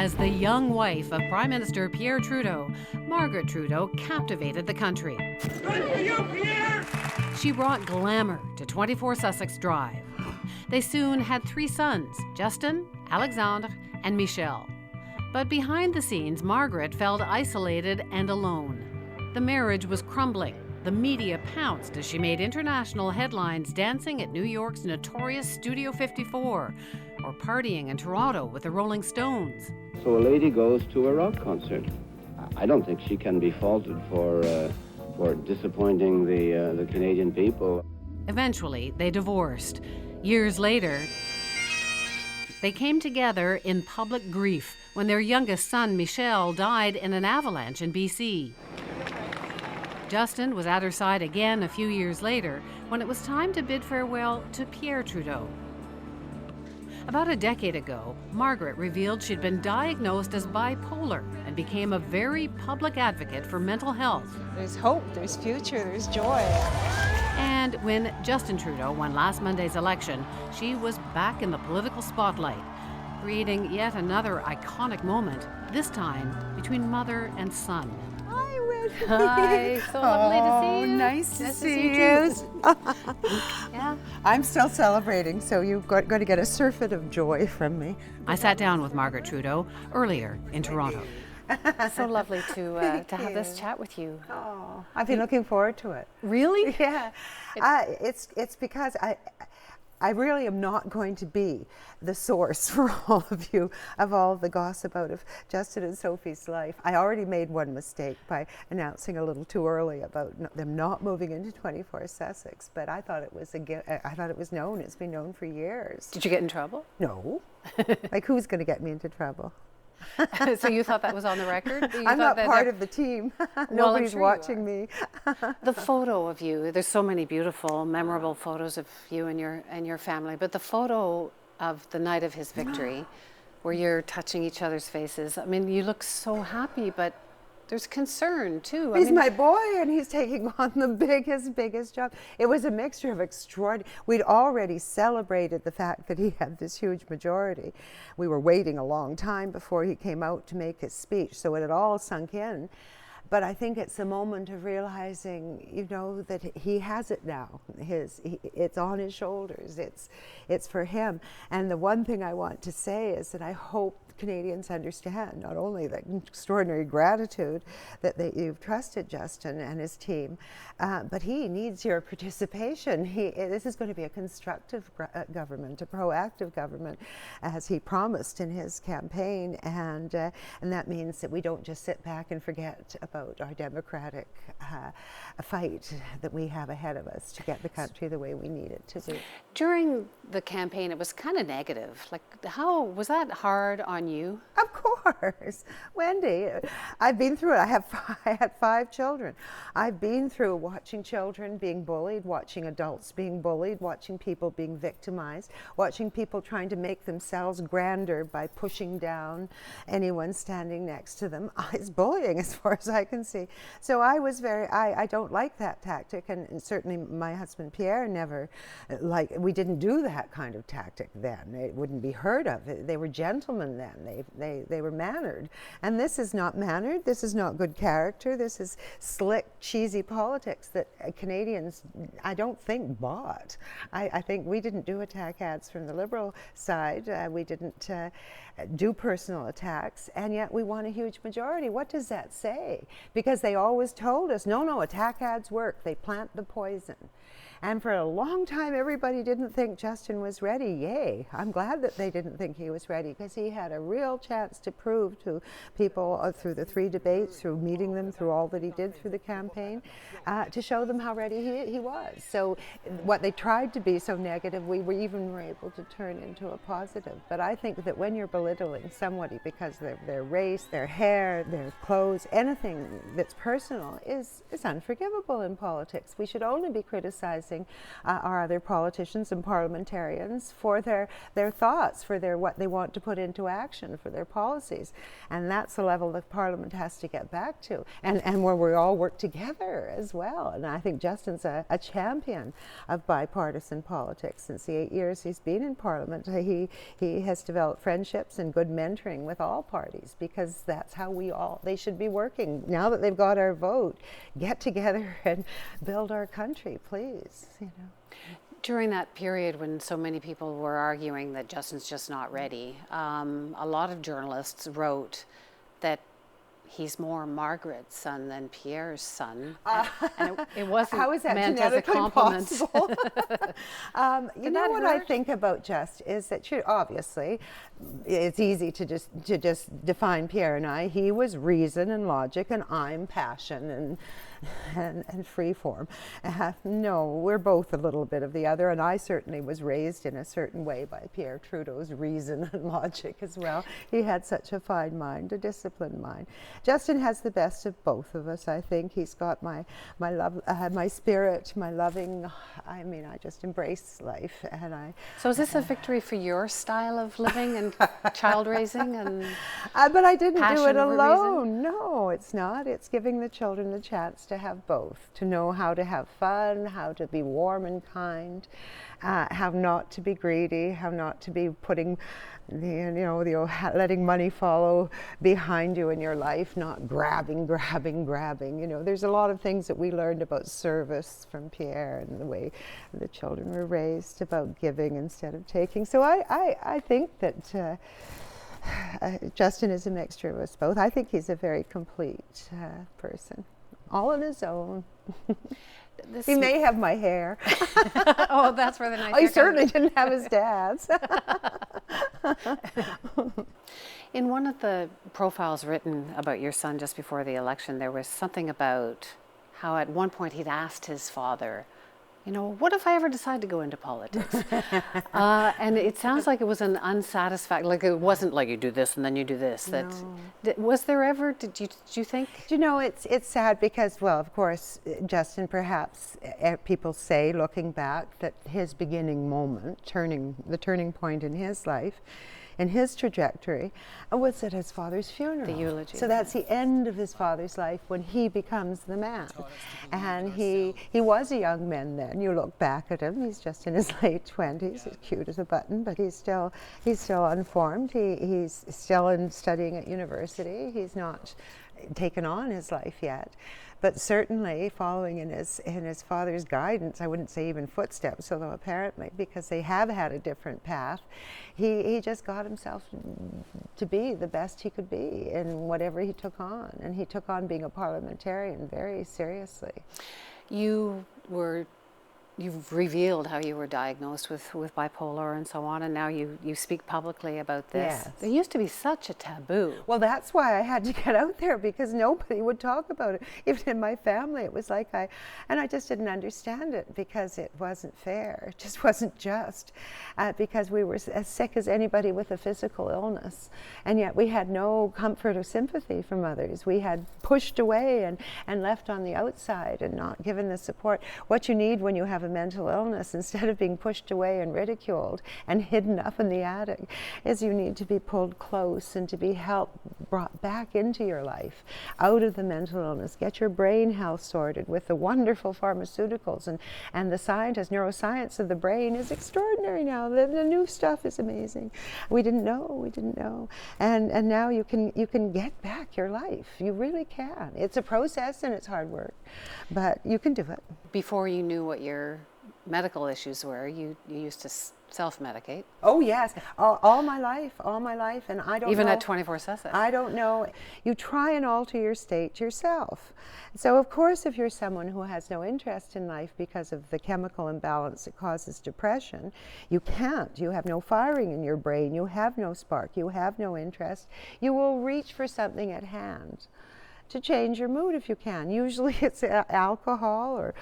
As the young wife of Prime Minister Pierre Trudeau, Margaret Trudeau captivated the country. Good for you, Pierre! She brought glamour to 24 Sussex Drive. They soon had 3 sons, Justin, Alexandre, and Michel. But behind the scenes, Margaret felt isolated and alone. The marriage was crumbling. The media pounced as she made international headlines dancing at New York's notorious Studio 54 or partying in Toronto with the Rolling Stones. So a lady goes to a rock concert. I don't think she can be faulted for disappointing the Canadian people. Eventually, they divorced. Years later, they came together in public grief when their youngest son, Michel, died in an avalanche in BC. Justin was at her side again a few years later when it was time to bid farewell to Pierre Trudeau. About a decade ago, Margaret revealed she'd been diagnosed as bipolar and became a very public advocate for mental health. There's hope, there's future, there's joy. And when Justin Trudeau won last Monday's election, she was back in the political spotlight, creating yet another iconic moment, this time between mother and son. Hi, Wendy. Hi, so lovely to see you. Nice to see you. Yeah. I'm still celebrating, so you've got to get a surfeit of joy from me. I sat down with Margaret Trudeau earlier in Toronto. So lovely to have this chat with you. Oh, I've been looking forward to it. Really? Yeah. It's because I really am not going to be the source for all of you of all the gossip out of Justin and Sophie's life. I already made one mistake by announcing a little too early about them not moving into 24 Sussex, but I thought it was known. It's been known for years. Did you get in trouble? No. Like, who's going to get me into trouble? So you thought that was on the record? I'm not part of the team. Nobody's sure watching me. The photo of you, there's so many beautiful, memorable photos of you and your family, but the photo of the night of his victory, where you're touching each other's faces, I mean, you look so happy, but there's concern too. He's my boy, and he's taking on the biggest job. It was a mixture of extraordinary. We'd already celebrated the fact that he had this huge majority. We were waiting a long time before he came out to make his speech, so it had all sunk in. But I think it's a moment of realizing, that he has it now. It's on his shoulders. It's for him. And the one thing I want to say is that I hope Canadians understand not only the extraordinary gratitude that you've trusted Justin and his team, but he needs your participation. This is going to be a constructive government, a proactive government, as he promised in his campaign, and that means that we don't just sit back and forget about our democratic fight that we have ahead of us to get the country the way we need it to be. During the campaign, it was kind of negative. Like, how was that hard on you? Of course, Wendy. I've been through it. I had 5 children. I've been through watching children being bullied, watching adults being bullied, watching people being victimized, watching people trying to make themselves grander by pushing down anyone standing next to them. It's bullying as far as I can see. So I don't like that tactic, and certainly my husband Pierre never we didn't do that kind of tactic then. It wouldn't be heard of. They were gentlemen then. They were mannered. And this is not mannered. This is not good character. This is slick, cheesy politics that Canadians, I don't think, bought. I think we didn't do attack ads from the Liberal side. We didn't do personal attacks, and yet we won a huge majority. What does that say? Because they always told us, no, attack ads work. They plant the poison. And for a long time, everybody didn't think Justin was ready. Yay. I'm glad that they didn't think he was ready, because he had a real chance to prove to people through the 3 debates, through meeting them, through all that he did through the campaign, to show them how ready he was. So what they tried to be so negative, we were able to turn into a positive. But I think that when you're belittling somebody because of their race, their hair, their clothes, anything that's personal is unforgivable in politics. We should only be criticized criticizing our other politicians and parliamentarians for their thoughts, for what they want to put into action, for their policies. And that's the level that Parliament has to get back to, and where we all work together as well. And I think Justin's a champion of bipartisan politics. Since the 8 years he's been in Parliament, he has developed friendships and good mentoring with all parties, because that's how they should be working. Now that they've got our vote, get together and build our country, please. During that period when so many people were arguing that Justin's just not ready, a lot of journalists wrote that he's more Margaret's son than Pierre's son. And it wasn't how is that meant as a compliment. Possible? You know what I think about Just is that obviously it's easy to just define Pierre and I. He was reason and logic, and I'm passion and free form. No, we're both a little bit of the other, and I certainly was raised in a certain way by Pierre Trudeau's reason and logic as well. He had such a fine mind, a disciplined mind. Justin has the best of both of us, I think. He's got my love, my spirit, my loving. I mean, I just embrace life, and So is this a victory for your style of living and child raising and? But I didn't do it alone. Reason? No, it's not. It's giving the children the chance to have both, to know how to have fun, how to be warm and kind, how not to be greedy, how not to be putting, letting money follow behind you in your life, not grabbing. There's a lot of things that we learned about service from Pierre and the way the children were raised about giving instead of taking. So I think that Justin is a mixture of us both. I think he's a very complete person, all on his own. He may have my hair. Oh, that's where the nice. Oh, he certainly didn't have his dad's. In one of the profiles written about your son just before the election, there was something about how at one point he'd asked his father, what if I ever decide to go into politics? And it sounds like it was an unsatisfactory, like it wasn't like you do this and then you do this. No. Was there ever, did you think? It's sad because, well, of course, Justin, perhaps people say, looking back, that his beginning moment, the turning point in his life, in his trajectory, was at his father's funeral. The eulogy. So that's the end of his father's life when he becomes the man. And he was a young man then. You look back at him, he's just in his late 20s, he's cute as a button, but he's still unformed. He's still studying at university. He's not taken on his life yet. But certainly following in his father's guidance, I wouldn't say even footsteps, although apparently, because they have had a different path, he just got himself to be the best he could be in whatever he took on. And he took on being a parliamentarian very seriously. You've revealed how you were diagnosed with bipolar and so on, and now you speak publicly about this. Yes. There used to be such a taboo. Well, that's why I had to get out there, because nobody would talk about it. Even in my family, it was like I just didn't understand it, because it wasn't fair. It just wasn't just, because we were as sick as anybody with a physical illness, and yet we had no comfort or sympathy from others. We had pushed away and left on the outside and not given the support. What you need when you have a mental illness, instead of being pushed away and ridiculed and hidden up in the attic, is you need to be pulled close and to be brought back into your life, out of the mental illness. Get your brain health sorted with the wonderful pharmaceuticals, and the neuroscience of the brain is extraordinary now. The new stuff is amazing. We didn't know. And now you can get back your life. You really can. It's a process and it's hard work, but you can do it. Before you knew what your medical issues were, you used to self-medicate. Oh yes, all my life, and I don't even know, at 24 Sussex. I don't know. You try and alter your state yourself. So of course, if you're someone who has no interest in life because of the chemical imbalance that causes depression, you can't. You have no firing in your brain. You have no spark. You have no interest. You will reach for something at hand. to change your mood if you can. Usually it's alcohol, or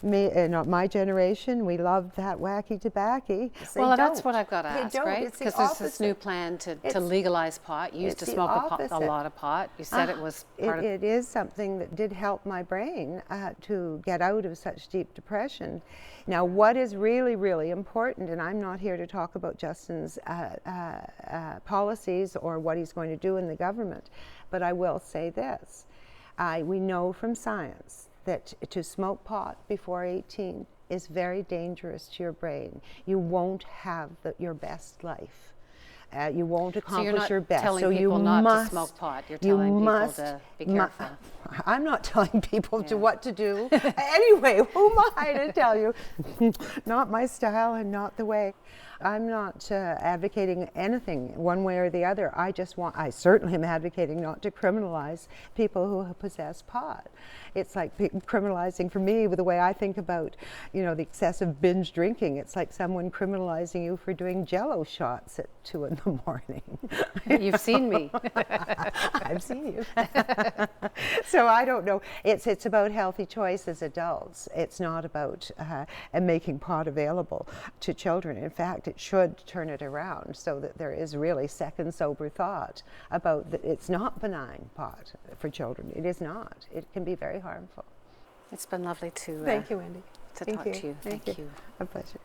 my generation, we love that wacky tobacco. Well, that's what I've got to ask, don't. right? It's the Because there's this opposite. new plan to legalize pot. You used to It's the smoke a opposite. lot of pot. You said it was part of... It is something that did help my brain to get out of such deep depression. Now, what is really, really important, and I'm not here to talk about Justin's policies or what he's going to do in the government, but I will say this. We know from science that to smoke pot before 18 is very dangerous to your brain. You won't have your best life. You won't accomplish your best. So you people not must, to smoke pot. You're telling people to be careful. I'm not telling people to what to do. Anyway, who am I to tell you? Not my style and not the way. I'm not advocating anything one way or the other. I certainly am advocating not to criminalize people who possess pot. It's like criminalizing, for me, with the way I think about, the excessive binge drinking. It's like someone criminalizing you for doing Jell-O shots at 2 in the morning. You've seen me. I've seen you. So I don't know. It's about healthy choice as adults. It's not about making pot available to children. In fact, it should turn it around so that there is really second sober thought about that. It's not benign, pot for children. It is not. It can be very harmful. It's been lovely to Thank you, Wendy. to talk to you. Thank you. A pleasure.